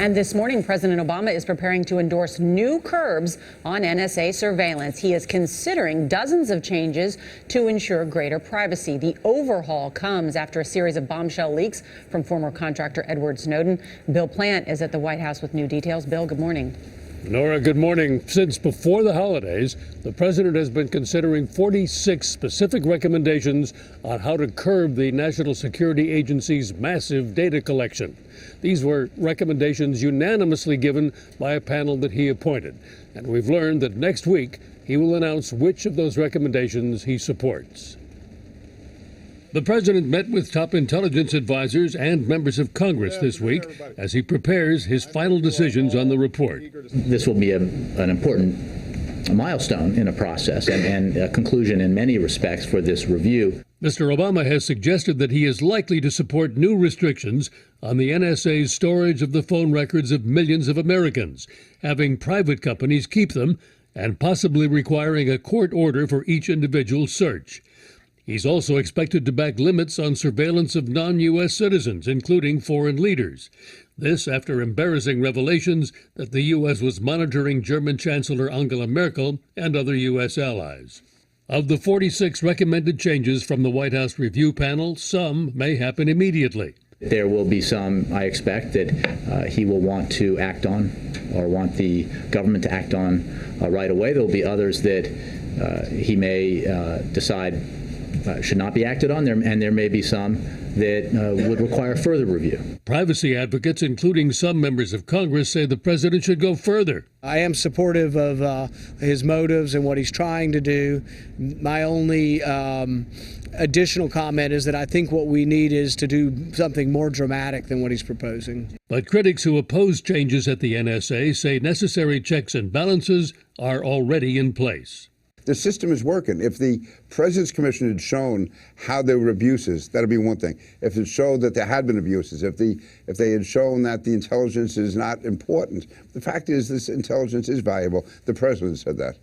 And this morning, President Obama is preparing to endorse new curbs on NSA surveillance. He is considering dozens of changes to ensure greater privacy. The overhaul comes after a series of bombshell leaks from former contractor Edward Snowden. Bill Plante is at the White House with new details. Bill, good morning. Nora, good morning. Since before the holidays, the president has been considering 46 specific recommendations on how to curb the National Security Agency's massive data collection. These were recommendations unanimously given by a panel that he appointed. And we've learned that next week he will announce which of those recommendations he supports. The president met with top intelligence advisors and members of Congress this week as he prepares his final decisions on the report. This will be an important milestone in a process and a conclusion in many respects for this review. Mr. Obama has suggested that he is likely to support new restrictions on the NSA's storage of the phone records of millions of Americans, having private companies keep them, and possibly requiring a court order for each individual search. He's also expected to back limits on surveillance of non-U.S. citizens, including foreign leaders. This after embarrassing revelations that the U.S. was monitoring German Chancellor Angela Merkel and other U.S. allies. Of the 46 recommended changes from the White House review panel, some may happen immediately. There will be some, I expect, that he will want to act on or want the government to act on right away. There will be others that he may decide should not be acted on, and there may be some that would require further review. Privacy advocates, including some members of Congress, say the president should go further. I am supportive of his motives and what he's trying to do. My only additional comment is that I think what we need is to do something more dramatic than what he's proposing. But critics who oppose changes at the NSA say necessary checks and balances are already in place. The system is working. If the President's Commission had shown how there were abuses, that would be one thing. If it showed that there had been abuses, if they had shown that the intelligence is not important, the fact is this intelligence is valuable. The President said that.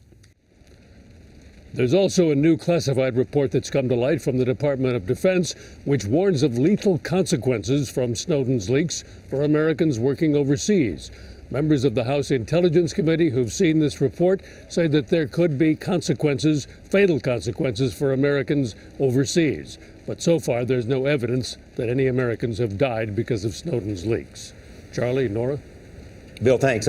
There's also a new classified report that's come to light from the Department of Defense, which warns of lethal consequences from Snowden's leaks for Americans working overseas. Members of the House Intelligence Committee who've seen this report say that there could be consequences, fatal consequences for Americans overseas. But so far, there's no evidence that any Americans have died because of Snowden's leaks. Charlie, Nora? Bill, thanks.